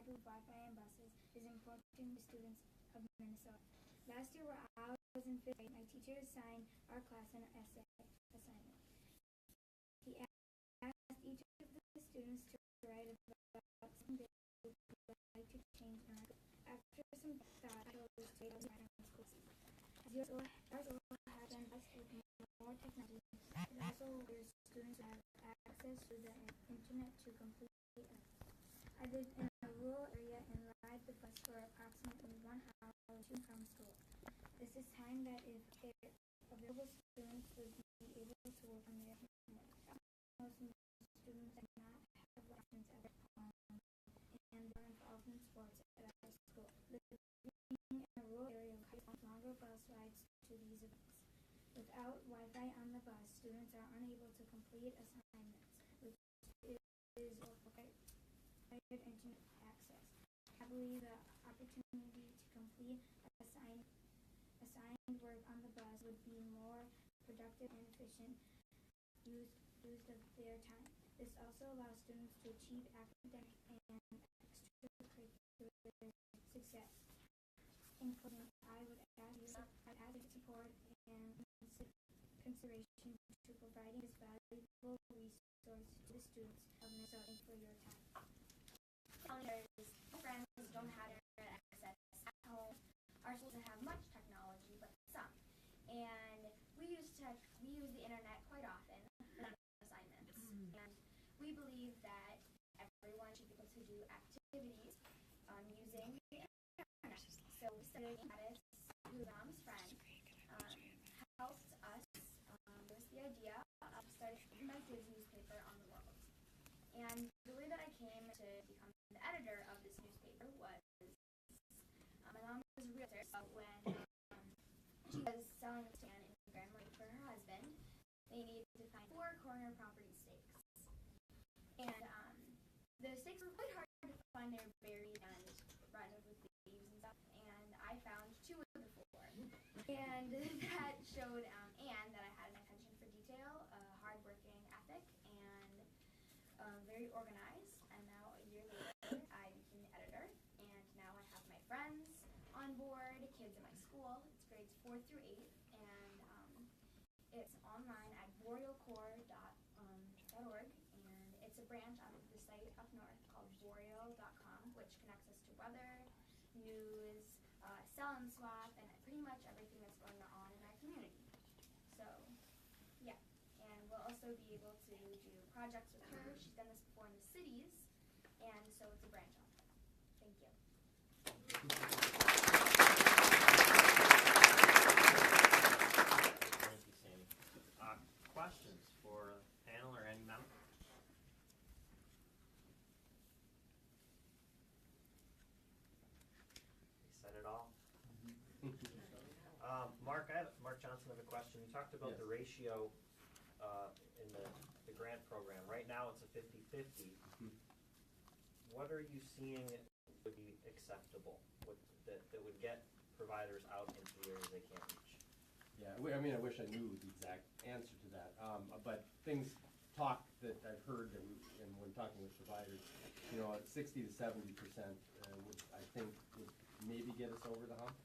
of Wi-Fi and buses is important to students of Minnesota. Last year when I was in 5th grade, my teacher assigned our class an essay assignment. He asked each of the students to write about something they would like to change in our school. After some thought, I chose to write about our school. As ours all has been blessed with more technology, it also requires students to have access to the internet to complete it. I lived in a rural area and ride the bus for approximately 1 hour to and from school. This is time that if available students would be able to work on their homework. Most students do not have options at home and they are involved in sports at our school. Living in a rural area requires longer bus rides to these events. Without Wi-Fi on the bus, students are unable to complete assignments, which is required internet access. Happily, the opportunity to complete assigned work on the bus would be more productive and efficient use of their time. This also allows students to achieve academic and extracurricular success. In closing, I would ask your support and consideration to providing this valuable resource to the students of Minnesota for your time. Friends don't have internet access at home. Our schools don't have much technology, but some. And we use the internet quite often for assignments. And we believe that everyone should be able to do activities using the internet. So we studied Addis, who mom's friend, helped us give us the idea of starting the Methodist newspaper on the world. And the way that I came to become the editor of this newspaper was my mom was a realtor, so when she was selling a stand in Grand Marais for her husband, they needed to find 4 corner property stakes. And the stakes were quite hard to find. They were buried and rotted with leaves and stuff, and I found 2 of the 4. And that showed Anne that I had an attention for detail, a hard-working ethic, and very organized. And now a year later, I became the editor, and now I have my friends on board, kids in my school. It's grades 4 through 8, and it's online at borealcorps.org, and it's a branch out of the site up north called boreal.com, which connects us to weather, news, sell and swap, and pretty much everything that's going on in our community. So, yeah, and we'll also be able to do projects with her. She's done this before in the cities, and so it's a branch off. Thank you. Thank you, Sandy. Questions for the panel or any member? You said it all. Mark Johnson, I have a question. You talked about the ratio in the grant program. Right now it's a 50-50. What are you seeing would be acceptable that would get providers out into the areas they can't reach? Yeah, I mean, I wish I knew the exact answer to that, but things talk that I've heard and when talking with providers, 60 to 70% would, I think, would maybe get us over the hump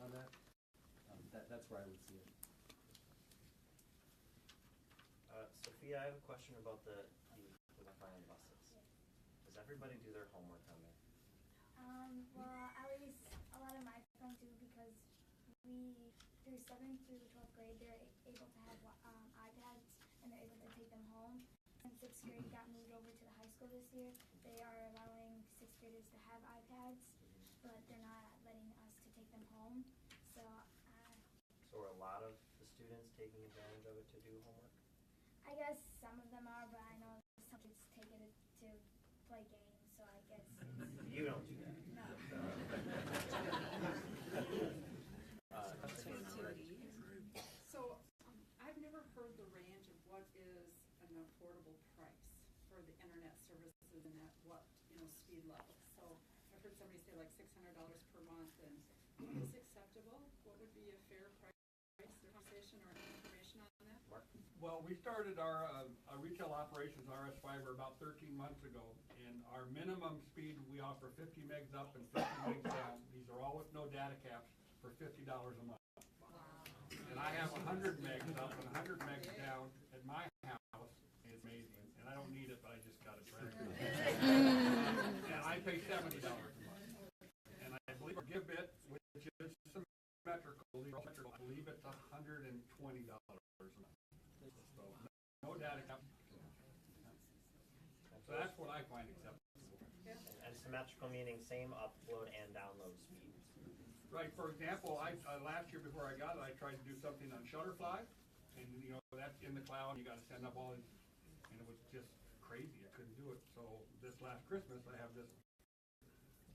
on that. That's where I would see it. Sophia, I have a question about the Wi-Fi on buses. Does everybody do their homework on there? Well, at least a lot of my friends do because through 7th through 12th grade, they're able to have iPads and they're able to take them home. And 6th grade got moved over to the high school this year. They are allowing 6th graders to have iPads, but they're not letting us to take them home. So are a lot of the students taking advantage of it to do homework? I guess some of them are, but I know some kids take it to play games, so I guess You don't do that. No. So I've never heard the range of what is an affordable price for the internet services and at what speed level. So I've heard somebody say like $600 per month, and what is acceptable? What would be a fair price? Conversation or information on that? Mark? Well, we started our retail operations, RS Fiber, about 13 months ago, and our minimum speed, we offer 50 megs up and 50 megs down. These are all with no data caps for $50 a month. And I have 100 megs up and 100 megs down at my house. It's amazing, and I don't need it, but I just got it for and I pay $70 a month. And I believe our Gigabit, which is symmetrical, I believe it's $120 a month. So no data cap. So that's what I find acceptable. And symmetrical meaning same upload and download speed. Right. For example, last year before I got it, I tried to do something on Shutterfly, and that's in the cloud. You got to send up all these, and it was just crazy. I couldn't do it. So this last Christmas, I have this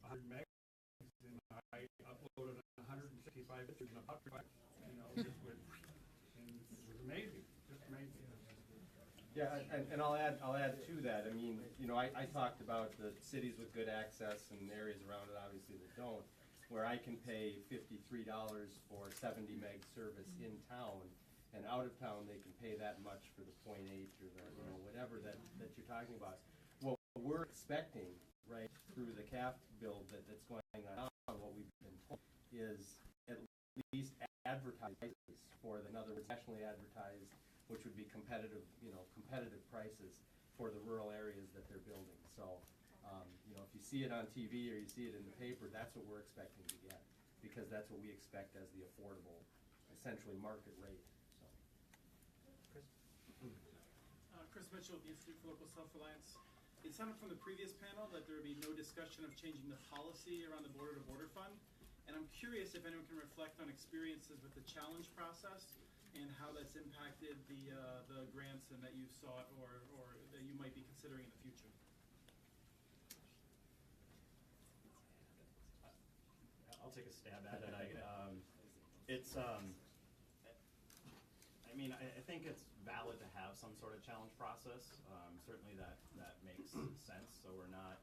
100 megs, and I uploaded 165 pictures in about 5, just with, and it was amazing. Just amazing. Yeah, and I'll add to that. I mean, I talked about the cities with good access and areas around it, obviously, that don't, where I can pay $53 for 70 meg service in town, and out of town they can pay that much for the 0.8 or the whatever that you're talking about. What we're expecting, right, through the CAF bill that's going on, what we've been told is at least advertised prices for in other words, nationally advertised, which would be competitive prices for the rural areas that they're building. So, if you see it on TV or you see it in the paper, that's what we're expecting to get, because that's what we expect as the affordable, essentially market rate. So, Chris? Chris Mitchell with the Institute for Local Self-Reliance. It sounded from the previous panel that there would be no discussion of changing the policy around the border-to-border fund. And I'm curious if anyone can reflect on experiences with the challenge process and how that's impacted the grants and that you sought or that you might be considering in the future. I'll take a stab at it. I think it's valid to have some sort of challenge process. Certainly that makes sense. So we're not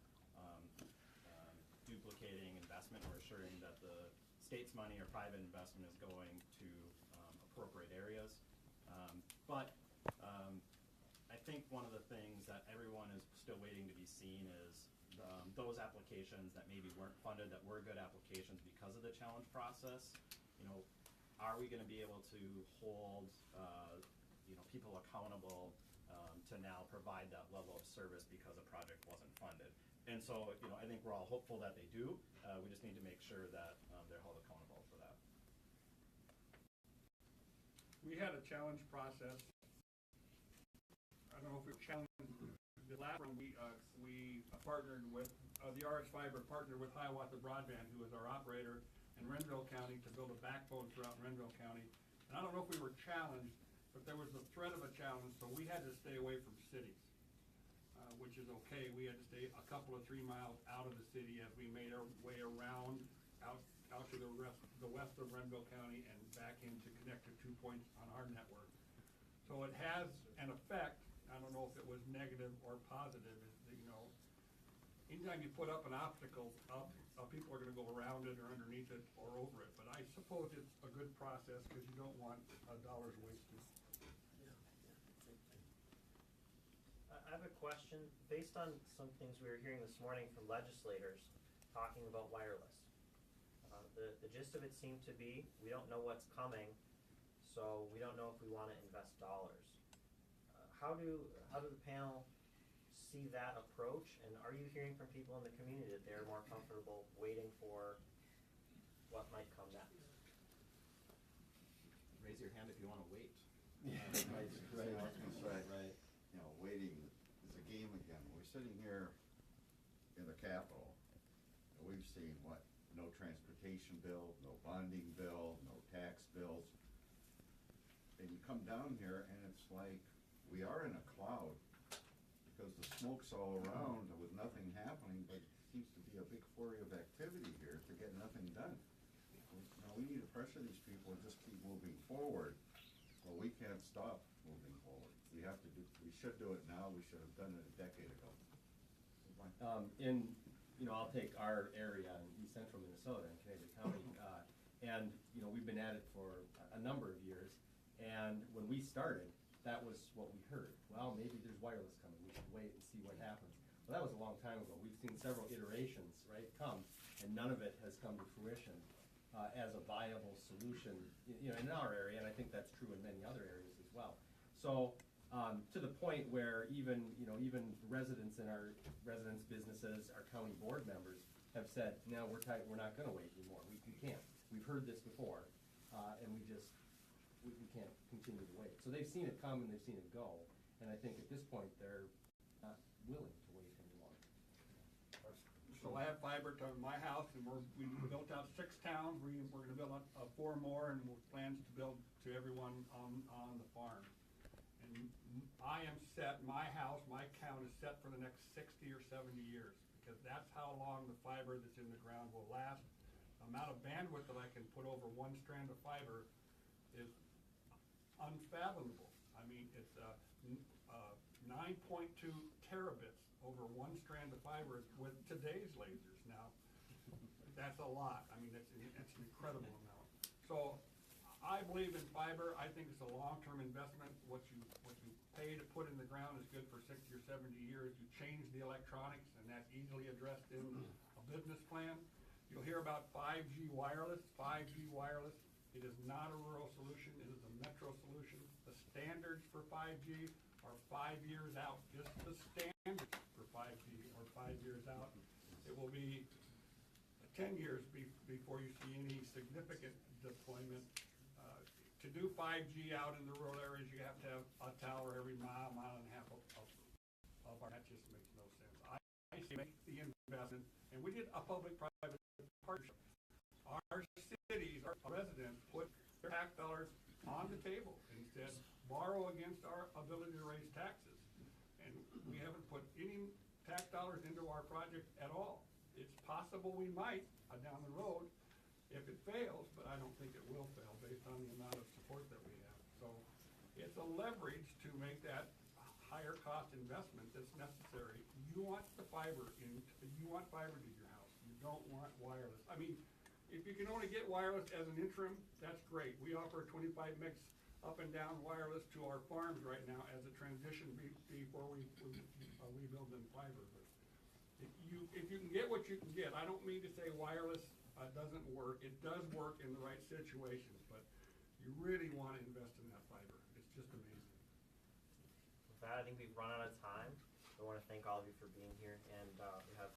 duplicating investment. We're assuring that the state's money or private investment is going to appropriate areas. But I think one of the things that everyone is still waiting to be seen is those applications that maybe weren't funded, that were good applications because of the challenge process. Are we going to be able to hold people accountable to now provide that level of service because a project wasn't funded? And so, I think we're all hopeful that they do. We just need to make sure that they're held accountable for that. We had a challenge process. I don't know if we challenged the last one. We partnered with the RS Fiber partnered with Hiawatha Broadband, who is our operator in Renville County, to build a backbone throughout Renville County. And I don't know if we were challenged, but there was the threat of a challenge, so we had to stay away from cities, which is okay. We had to stay a couple of 3 miles out of the city as we made our way around out to the west of Renville County and back in to connect to 2 points on our network. So it has an effect. I don't know if it was negative or positive. Anytime you put up an obstacle, people are going to go around it or underneath it or over it. But I suppose it's a good process because you don't want dollars wasted. I have a question based on some things we were hearing this morning from legislators talking about wireless. The gist of it seemed to be we don't know what's coming, so we don't know if we want to invest dollars. How do the panel see that approach, and are you hearing from people in the community that they're more comfortable waiting for what might come next? Raise your hand if you want to wait. right. I was going to say, right. Waiting is a game again. We're sitting here in the Capitol, and we've seen what? No transportation bill, no bonding bill, no tax bills. And you come down here, and it's like we are in a cloud because the smoke's all around with nothing happening, but it seems to be a big flurry of activity here to get nothing done. We need to pressure these people and just keep moving forward. Well, we can't stop moving forward. We should do it now. We should have done it a decade ago. I'll take our area in East Central Minnesota in Canadian County, and we've been at it for a number of years. And when we started, that was what we heard. Well, maybe there's wireless coming, we should wait and see what happens. Well, that was a long time ago. We've seen several iterations, right, come, and none of it has come to fruition as a viable solution, in our area, and I think that's true in many other areas as well. So, to the point where even residents in our residents' businesses, our county board members have said, no, we're tight, we're not gonna wait anymore, we can't. We've heard this before, and we can't continue to wait. So they've seen it come and they've seen it go, and I think at this point, they're not willing to wait any longer. So I have fiber to my house, and we built out 6 towns, we're gonna build out 4 more, and we're plans to build to everyone on the farm. And I am set, my house, my count is set for the next 60 or 70 years, because that's how long the fiber that's in the ground will last. The amount of bandwidth that I can put over one strand of fiber is unfathomable. I mean, it's 9.2 terabits over one strand of fiber with today's lasers. Now, that's a lot. I mean, it's an incredible amount. So I believe in fiber. I think it's a long-term investment. What you pay to put in the ground is good for 60 or 70 years. You change the electronics, and that's easily addressed in a business plan. You'll hear about 5G wireless. 5G wireless. It is not a rural solution. It is a metro solution. The standards for 5G are 5 years out. Just the standards for 5G are 5 years out. It will be 10 years before you see any significant deployment. To do 5G out in the rural areas, you have to have a tower every mile and a half of our, that just makes no sense. I say make the investment, and we did a public-private partnership. Our cities, our residents put their tax dollars on the table and said, borrow against our ability to raise taxes. And we haven't put any tax dollars into our project at all. It's possible we might down the road if it fails, but I don't think it will fail based on the amount of support that we have. So it's a leverage to make that higher cost investment that's necessary. You want the fiber you want fiber to your house. You don't want wireless. I mean, if you can only get wireless as an interim, that's great. We offer 25 megs up and down wireless to our farms right now as a transition before we build in fiber. But if you can get what you can get, I don't mean to say wireless doesn't work. It does work in the right situations, but you really want to invest in that fiber. It's just amazing. With that, I think we've run out of time. I want to thank all of you for being here, and we have